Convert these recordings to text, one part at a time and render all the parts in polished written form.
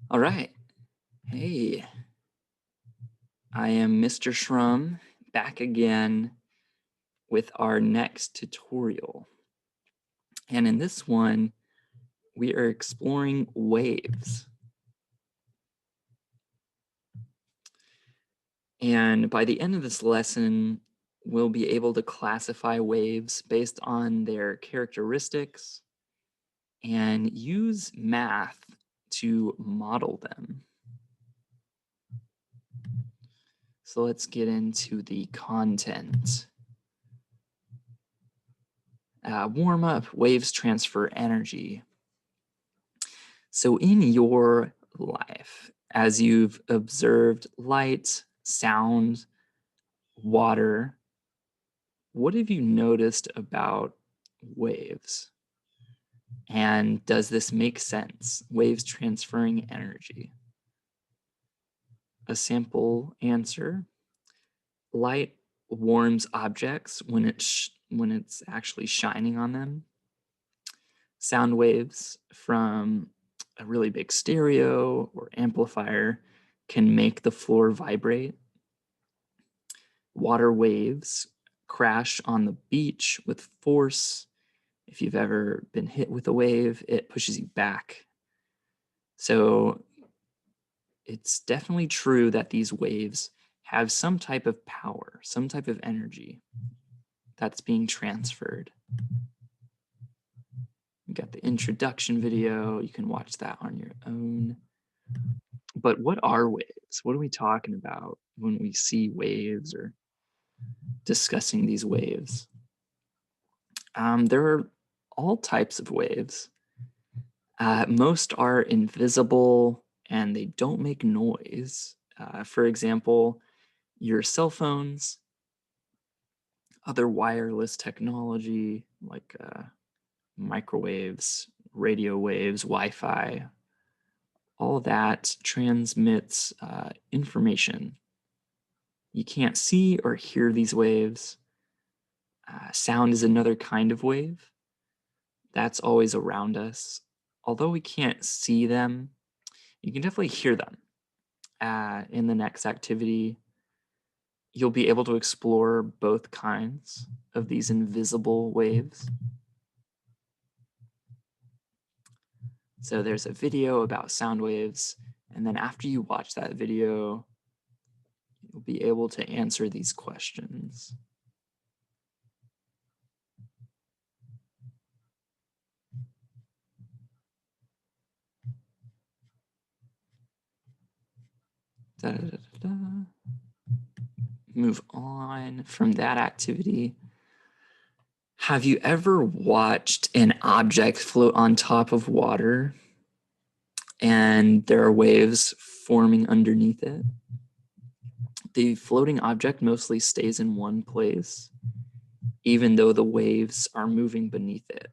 All right. Hey, I am Mr. Shrum back again with our next tutorial. And in this one, we are exploring waves. And by the end of this lesson, we'll be able to classify waves based on their characteristics and use math to model them. So let's get into the content. Warm up, waves transfer energy. So in your life, as you've observed light, sound, water, what have you noticed about waves? And does this make sense? Waves transferring energy. A sample answer: light warms objects when it's actually shining on them. Sound waves from a really big stereo or amplifier can make the floor vibrate. Water waves crash on the beach with force. If you've ever been hit with a wave, it pushes you back. So it's definitely true that these waves have some type of power, some type of energy that's being transferred. You got the introduction video. You can watch that on your own. But what are waves? What are we talking about when we see waves or discussing these waves? There are all types of waves. Most are invisible and they don't make noise. For example, your cell phones, other wireless technology like microwaves, radio waves, Wi-Fi, all that transmits information. You can't see or hear these waves. Sound is another kind of wave that's always around us. Although we can't see them, you can definitely hear them. In the next activity, you'll be able to explore both kinds of these invisible waves. So there's a video about sound waves, and then after you watch that video, you'll be able to answer these questions. Da, da, da, da, da. Move on from that activity. Have you ever watched an object float on top of water and there are waves forming underneath it? The floating object mostly stays in one place, even though the waves are moving beneath it.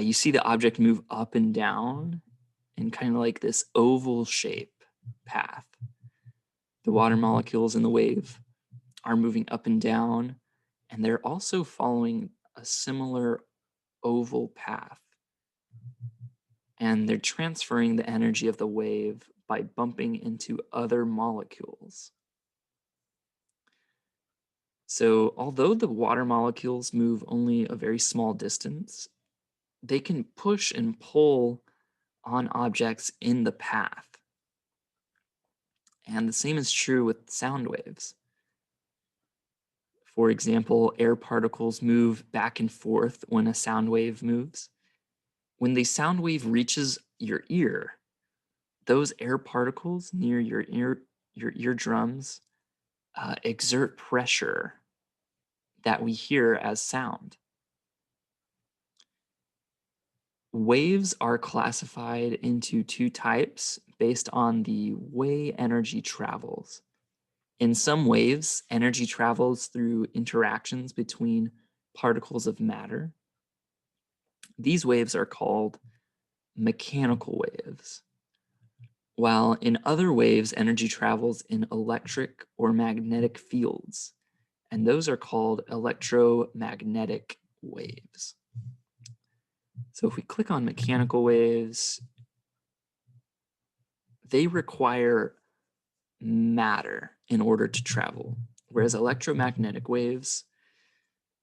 You see the object move up and down in kind of like this oval shape path. The water molecules in the wave are moving up and down, and they're also following a similar oval path. And they're transferring the energy of the wave by bumping into other molecules. So although the water molecules move only a very small distance, they can push and pull on objects in the path. And the same is true with sound waves. For example, air particles move back and forth when a sound wave moves. When the sound wave reaches your ear, those air particles near your eardrums exert pressure that we hear as sound. Waves are classified into two types based on the way energy travels. In some waves, energy travels through interactions between particles of matter. These waves are called mechanical waves, while in other waves, energy travels in electric or magnetic fields, and those are called electromagnetic waves. So if we click on mechanical waves, they require matter in order to travel, whereas electromagnetic waves,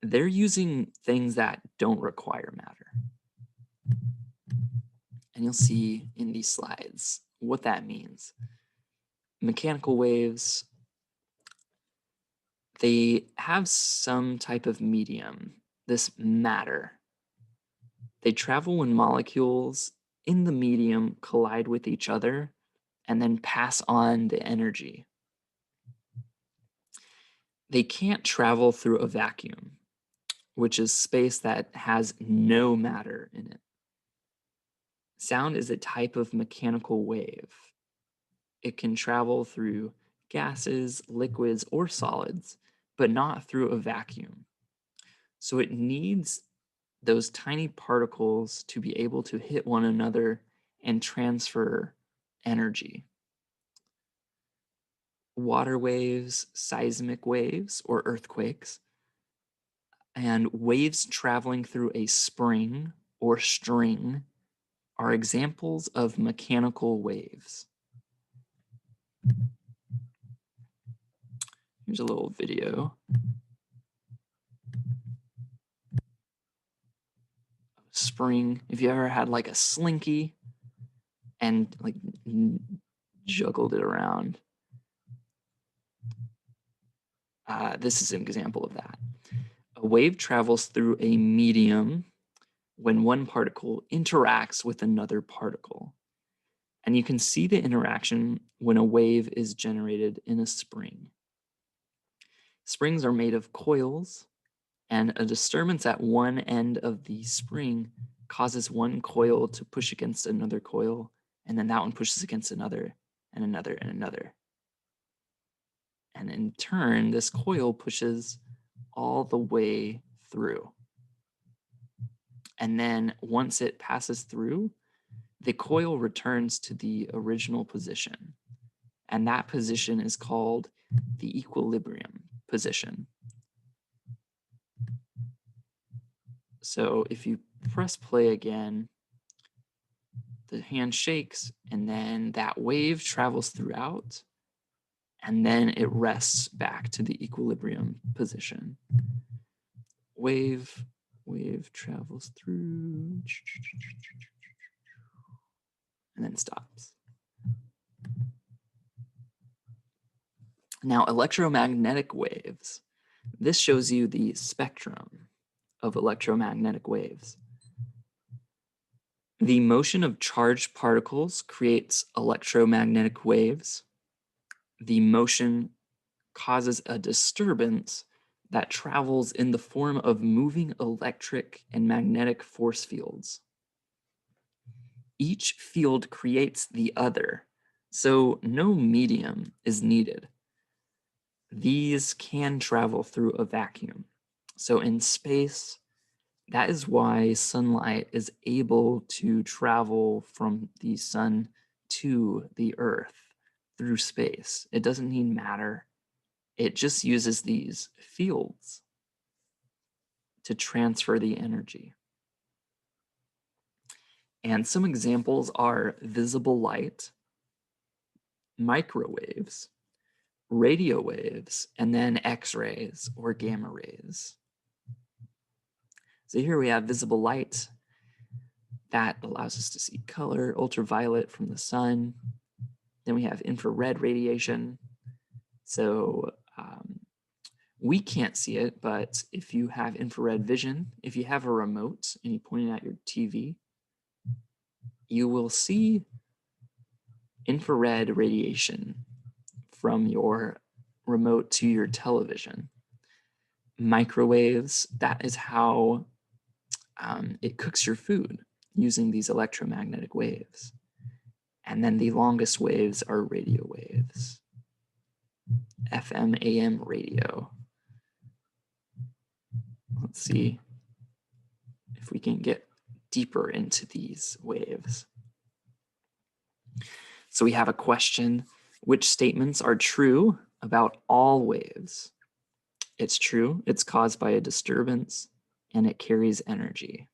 they're using things that don't require matter. And you'll see in these slides what that means. Mechanical waves, they have some type of medium, this matter. They travel when molecules in the medium collide with each other and then pass on the energy. They can't travel through a vacuum, which is space that has no matter in it. Sound is a type of mechanical wave. It can travel through gases, liquids, or solids, but not through a vacuum. So it needs those tiny particles to be able to hit one another and transfer energy. Water waves, seismic waves, or earthquakes, and waves traveling through a spring or string are examples of mechanical waves. Here's a little video. Spring, if you ever had like a slinky and like juggled it around, this is an example of that. A wave travels through a medium when one particle interacts with another particle. And you can see the interaction when a wave is generated in a spring. Springs are made of coils, and a disturbance at one end of the spring causes one coil to push against another coil, and then that one pushes against another, and another, and another. And in turn, this coil pushes all the way through. And then once it passes through, the coil returns to the original position. And that position is called the equilibrium position. So if you press play again, the hand shakes, and then that wave travels throughout, and then it rests back to the equilibrium position. Wave travels through, and then stops. Now, electromagnetic waves. This shows you the spectrum of electromagnetic waves. The motion of charged particles creates electromagnetic waves. The motion causes a disturbance that travels in the form of moving electric and magnetic force fields. Each field creates the other, so no medium is needed. These can travel through a vacuum. So in space, that is why sunlight is able to travel from the sun to the earth through space. It doesn't need matter. It just uses these fields to transfer the energy. And some examples are visible light, microwaves, radio waves, and then X-rays or gamma rays. So here we have visible light that allows us to see color, ultraviolet from the sun. Then we have infrared radiation. So we can't see it, but if you have infrared vision, if you have a remote and you point it at your TV, you will see infrared radiation from your remote to your television. Microwaves, that is how it cooks your food using these electromagnetic waves. And then the longest waves are radio waves. FM, AM radio. Let's see if we can get deeper into these waves. So we have a question: which statements are true about all waves? It's true, it's caused by a disturbance, and it carries energy.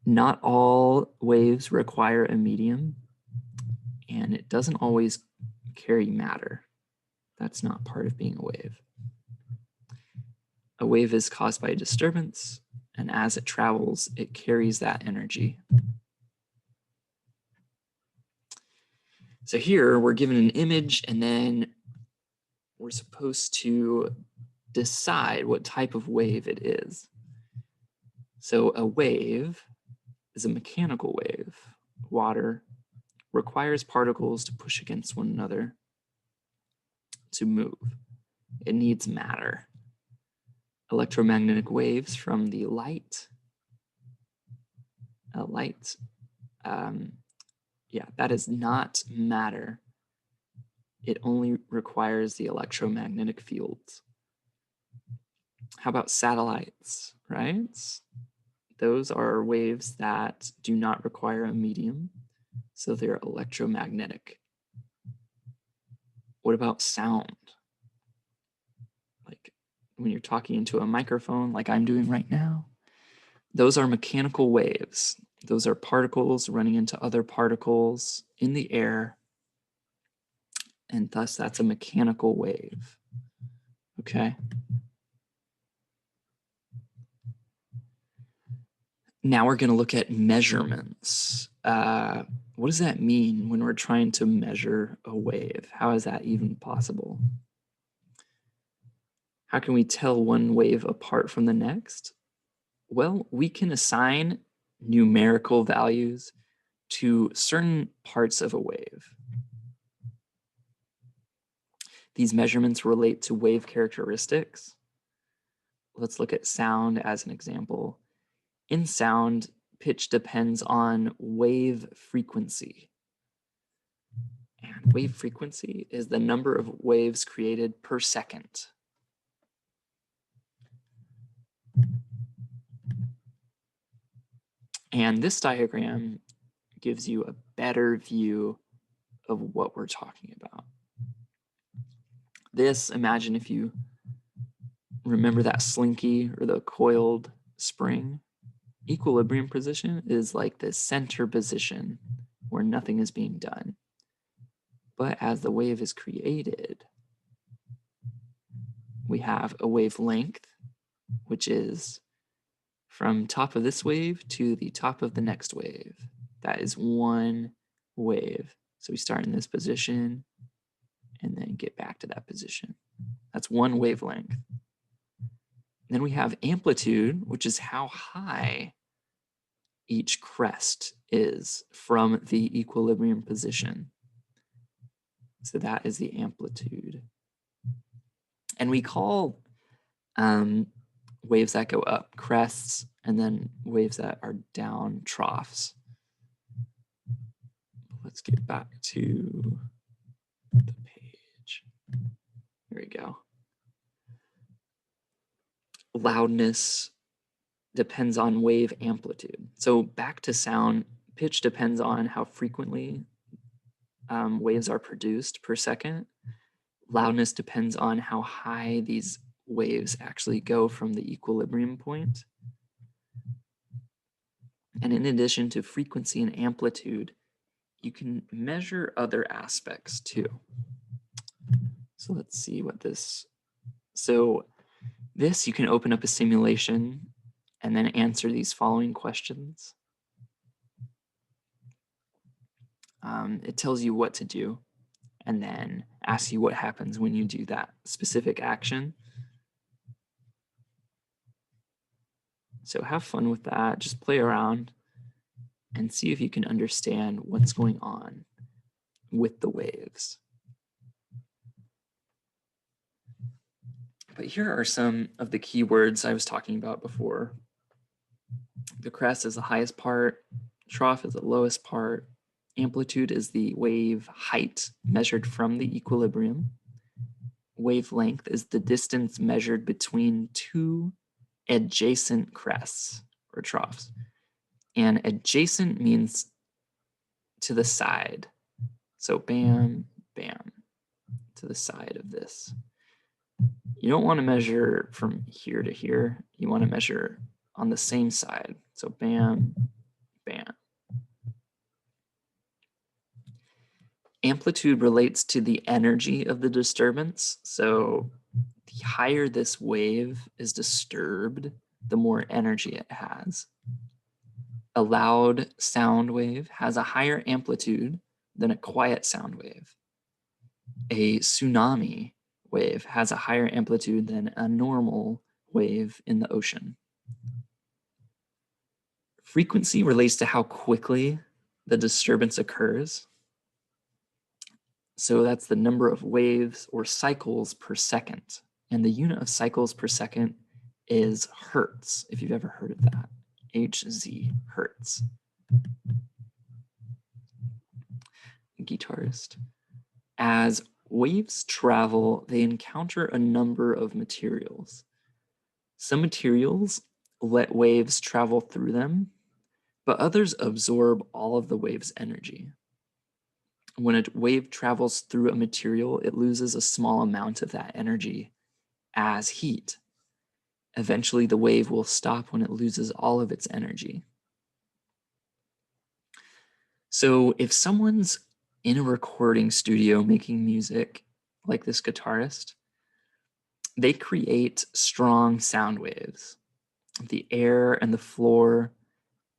Not all waves require a medium. and it doesn't always carry matter. That's not part of being a wave. A wave is caused by a disturbance, and as it travels, it carries that energy. So here we're given an image, and then we're supposed to decide what type of wave it is. So a wave is a mechanical wave. Water requires particles to push against one another to move. It needs matter. Electromagnetic waves from the light. That is not matter. It only requires the electromagnetic fields. How about satellites, right? Those are waves that do not require a medium, so they're electromagnetic. What about sound? Like when you're talking into a microphone, like I'm doing right now, those are mechanical waves. Those are particles running into other particles in the air, and thus that's a mechanical wave. Okay. Now we're going to look at measurements. What does that mean when we're trying to measure a wave? How is that even possible? How can we tell one wave apart from the next? Well, we can assign numerical values to certain parts of a wave. These measurements relate to wave characteristics. Let's look at sound as an example. In sound, pitch depends on wave frequency. And wave frequency is the number of waves created per second. And this diagram gives you a better view of what we're talking about. This, imagine if you remember that slinky or the coiled spring. Equilibrium position is like the center position where nothing is being done. But as the wave is created, we have a wavelength, which is from top of this wave to the top of the next wave. That is one wave. So we start in this position and then get back to that position. That's one wavelength. Then we have amplitude, which is how high each crest is from the equilibrium position. So that is the amplitude. And we call waves that go up crests, and then waves that are down troughs. Let's get back to the page. Here we go. Loudness depends on wave amplitude. So back to sound, pitch depends on how frequently waves are produced per second. Loudness depends on how high these waves actually go from the equilibrium point. And in addition to frequency and amplitude, you can measure other aspects too. So let's see what this, so this you can open up a simulation and then answer these following questions. It tells you what to do and then asks you what happens when you do that specific action. So have fun with that. Just play around and see if you can understand what's going on with the waves. But here are some of the keywords I was talking about before. The crest is the highest part, trough is the lowest part, amplitude is the wave height measured from the equilibrium. Wavelength is the distance measured between two adjacent crests or troughs. And adjacent means to the side. So bam, bam, to the side of this. You don't want to measure from here to here. You want to measure on the same side. So bam, bam. Amplitude relates to the energy of the disturbance. So the higher this wave is disturbed, the more energy it has. A loud sound wave has a higher amplitude than a quiet sound wave. A tsunami wave has a higher amplitude than a normal wave in the ocean. Frequency relates to how quickly the disturbance occurs. So that's the number of waves or cycles per second. And the unit of cycles per second is hertz, if you've ever heard of that. Hz, hertz. Guitarist. As waves travel, they encounter a number of materials. Some materials let waves travel through them, but others absorb all of the wave's energy. When a wave travels through a material, it loses a small amount of that energy as heat. Eventually, the wave will stop when it loses all of its energy. So if someone's in a recording studio making music, like this guitarist, they create strong sound waves. The air and the floor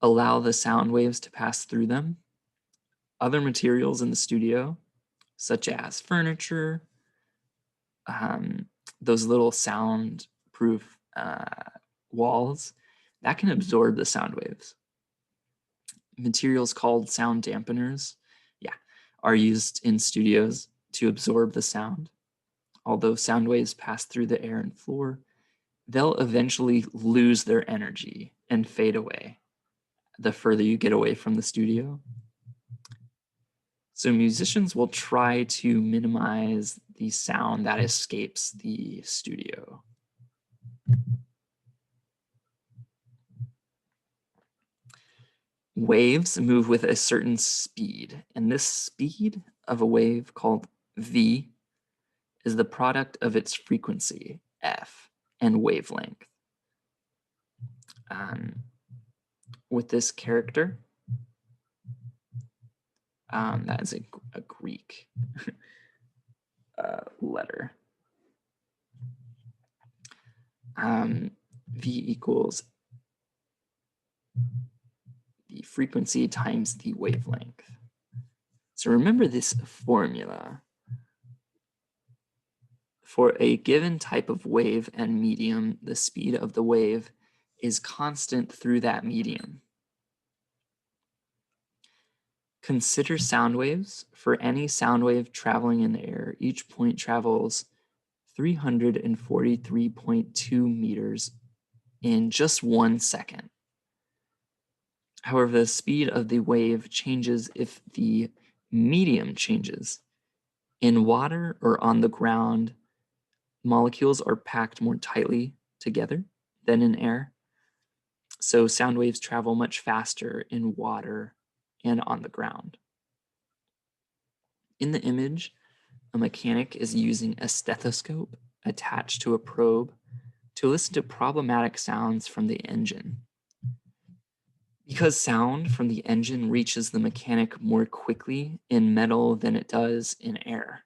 allow the sound waves to pass through them. Other materials in the studio, such as furniture, those little soundproof walls, that can absorb the sound waves. Materials called sound dampeners, are used in studios to absorb the sound. Although sound waves pass through the air and floor, they'll eventually lose their energy and fade away the further you get away from the studio. So musicians will try to minimize the sound that escapes the studio. Waves move with a certain speed, and this speed of a wave, called v, is the product of its frequency, f, and wavelength. With this character, that is a Greek letter. V equals the frequency times the wavelength. So remember this formula. For a given type of wave and medium, the speed of the wave is constant through that medium. Consider sound waves. For any sound wave traveling in the air, each point travels 343.2 meters in just 1 second. However, the speed of the wave changes if the medium changes. In water or on the ground, molecules are packed more tightly together than in air. So sound waves travel much faster in water and on the ground. In the image, a mechanic is using a stethoscope attached to a probe to listen to problematic sounds from the engine. Because sound from the engine reaches the mechanic more quickly in metal than it does in air,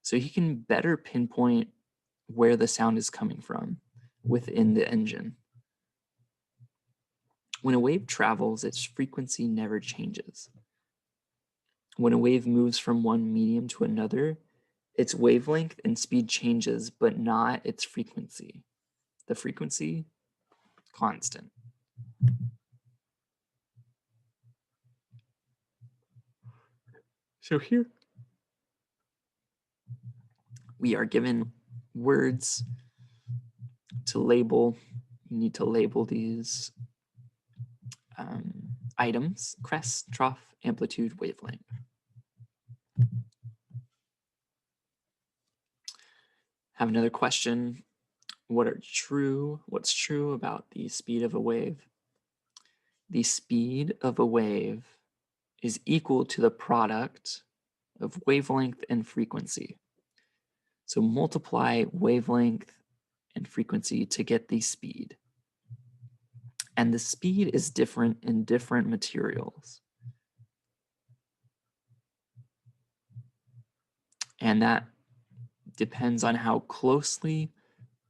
so he can better pinpoint where the sound is coming from within the engine. When a wave travels, its frequency never changes. When a wave moves from one medium to another, its wavelength and speed changes, but not its frequency. The frequency, constant. So here we are given words to label. You need to label these items: crest, trough, amplitude, wavelength. Have another question. What's true about the speed of a wave? The speed of a wave is equal to the product of wavelength and frequency. So multiply wavelength and frequency to get the speed. And the speed is different in different materials. And that depends on how closely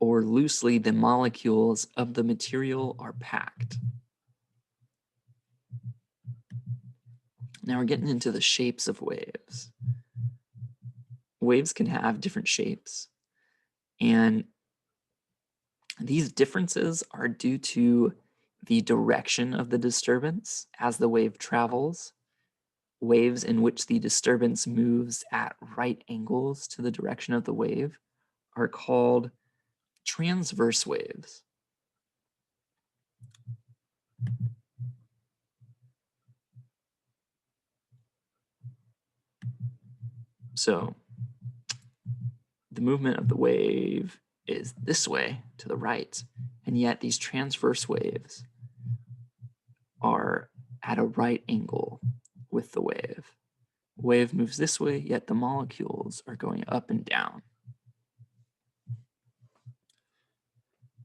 or loosely the molecules of the material are packed. Now we're getting into the shapes of waves. Waves can have different shapes, and these differences are due to the direction of the disturbance as the wave travels. Waves in which the disturbance moves at right angles to the direction of the wave are called transverse waves. So the movement of the wave is this way to the right, and yet these transverse waves are at a right angle with the wave. Wave moves this way, yet the molecules are going up and down.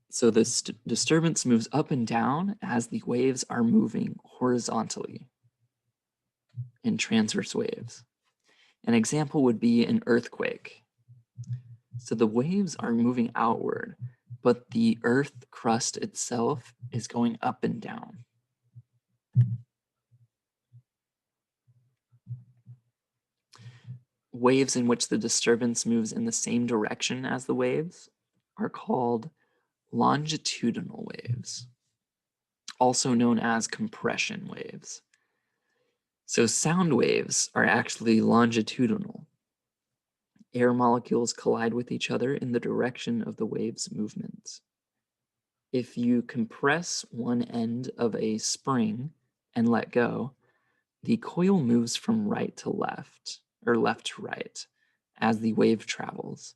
So this disturbance moves up and down as the waves are moving horizontally in transverse waves. An example would be an earthquake. So the waves are moving outward, but the earth crust itself is going up and down. Waves in which the disturbance moves in the same direction as the waves are called longitudinal waves, also known as compression waves. So sound waves are actually longitudinal. Air molecules collide with each other in the direction of the wave's movement. If you compress one end of a spring and let go, the coil moves from right to left, or left to right, as the wave travels.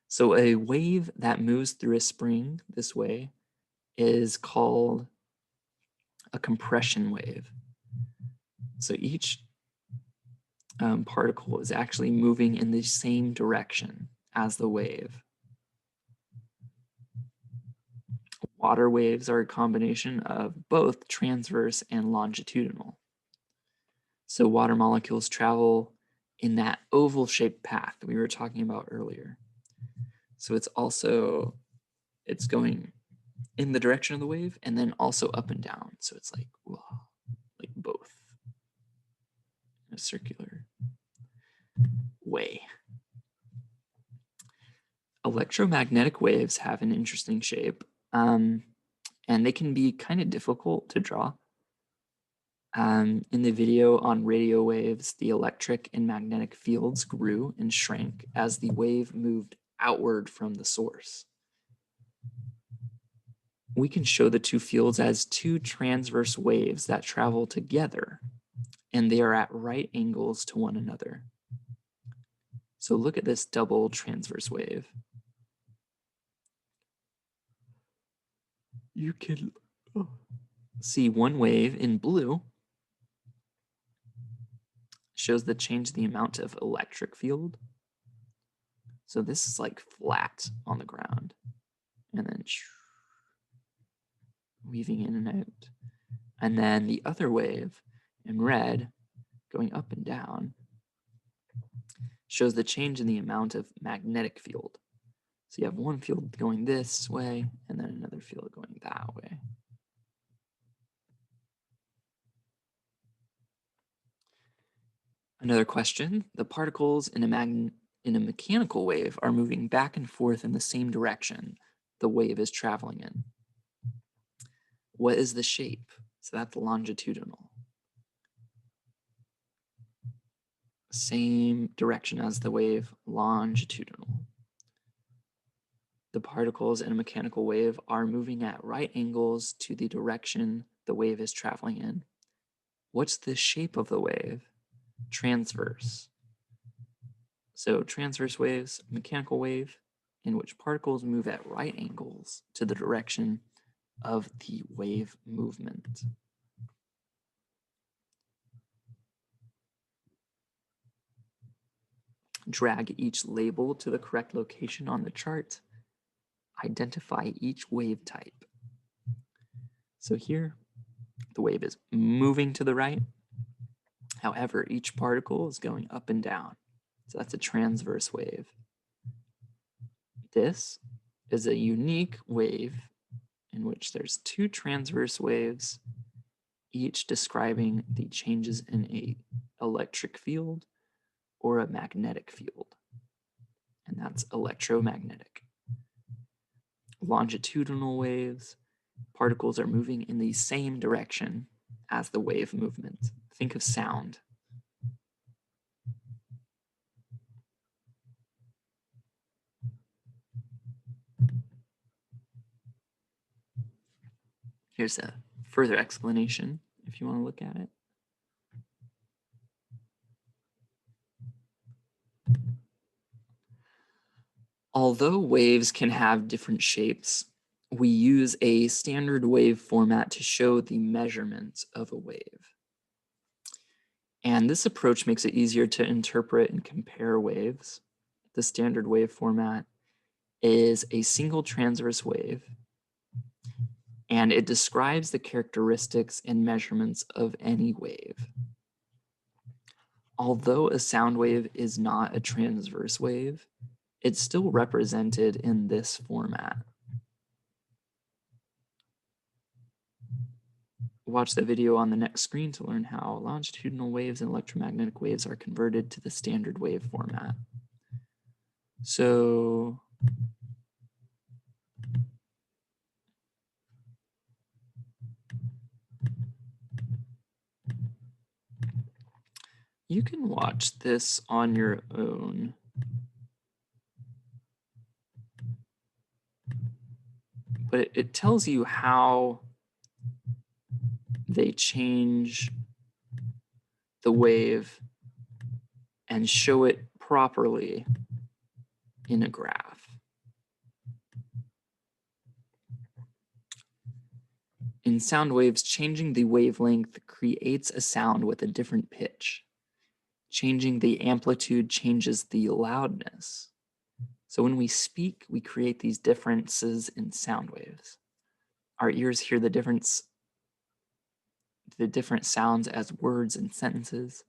So a wave that moves through a spring this way is called a compression wave. So each particle is actually moving in the same direction as the wave. Water waves are a combination of both transverse and longitudinal. So water molecules travel in that oval-shaped path that we were talking about earlier. So it's going in the direction of the wave and then also up and down. So it's like, whoa, like both in a circular way. Electromagnetic waves have an interesting shape, and they can be kind of difficult to draw. In the video on radio waves, the electric and magnetic fields grew and shrank as the wave moved outward from the source. We can show the two fields as two transverse waves that travel together, and they are at right angles to one another. So look at this double transverse wave. You can see one wave in blue shows the change in the amount of electric field. So this is like flat on the ground, and then weaving in and out. And then the other wave in red going up and down shows the change in the amount of magnetic field. So you have one field going this way and then another field going that way. Another question, the particles in a mechanical wave are moving back and forth in the same direction the wave is traveling in. What is the shape? So that's longitudinal. Same direction as the wave, longitudinal. The particles in a mechanical wave are moving at right angles to the direction the wave is traveling in. What's the shape of the wave? Transverse. So transverse waves, mechanical wave, in which particles move at right angles to the direction of the wave movement. Drag each label to the correct location on the chart. Identify each wave type. So here, the wave is moving to the right. However, each particle is going up and down. So that's a transverse wave. This is a unique wave in which there's two transverse waves, each describing the changes in an electric field or a magnetic field. And that's electromagnetic. Longitudinal waves, particles are moving in the same direction as the wave movement. Think of sound. Here's a further explanation if you want to look at it. Although waves can have different shapes, we use a standard wave format to show the measurement of a wave. And this approach makes it easier to interpret and compare waves. The standard wave format is a single transverse wave, and it describes the characteristics and measurements of any wave. Although a sound wave is not a transverse wave, it's still represented in this format. Watch the video on the next screen to learn how longitudinal waves and electromagnetic waves are converted to the standard wave format. So you can watch this on your own. But it tells you how they change the wave and show it properly in a graph. In sound waves, changing the wavelength creates a sound with a different pitch. Changing the amplitude changes the loudness. So when we speak, we create these differences in sound waves. Our ears hear the different sounds as words and sentences.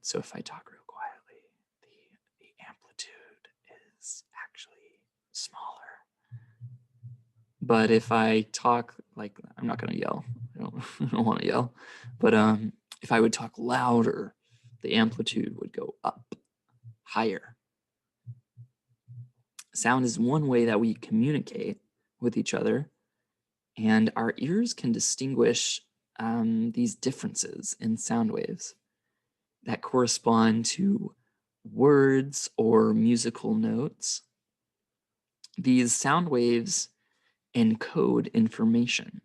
So if I talk real quietly, the amplitude is actually smaller. But if I talk like, I'm not gonna yell, I don't wanna yell, but if I would talk louder, the amplitude would go up, higher. Sound is one way that we communicate with each other, and our ears can distinguish these differences in sound waves that correspond to words or musical notes. These sound waves encode information.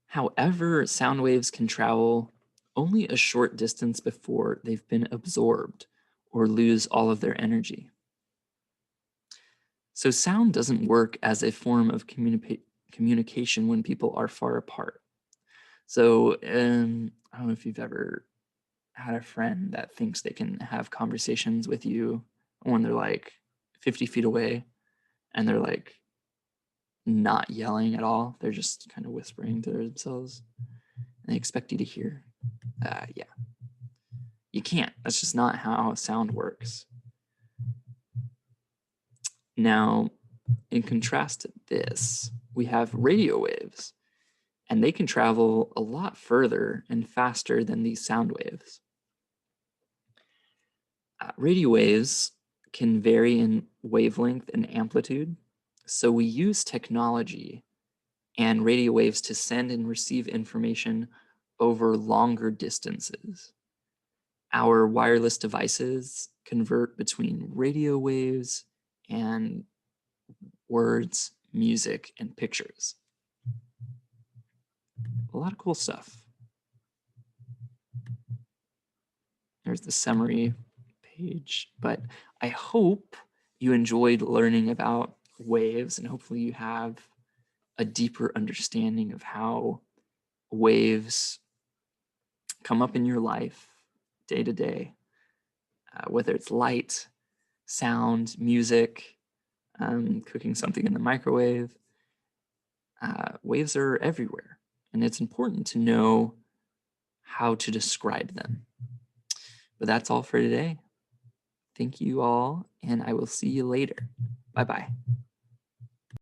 However, sound waves can travel only a short distance before they've been absorbed or lose all of their energy. So sound doesn't work as a form of communication when people are far apart. So I don't know if you've ever had a friend that thinks they can have conversations with you when they're like 50 feet away and they're like not yelling at all. They're just kind of whispering to themselves and they expect you to hear. Yeah. You can't. That's just not how sound works. Now, in contrast to this, we have radio waves, and they can travel a lot further and faster than these sound waves. Radio waves can vary in wavelength and amplitude, so we use technology and radio waves to send and receive information over longer distances. Our wireless devices convert between radio waves and words, music, and pictures. A lot of cool stuff. There's the summary page, but I hope you enjoyed learning about waves and hopefully you have a deeper understanding of how waves come up in your life day to day, whether it's light, sound, music, cooking something in the microwave. Waves are everywhere, and it's important to know how to describe them. But that's all for today. Thank you all, and I will see you later. Bye-bye.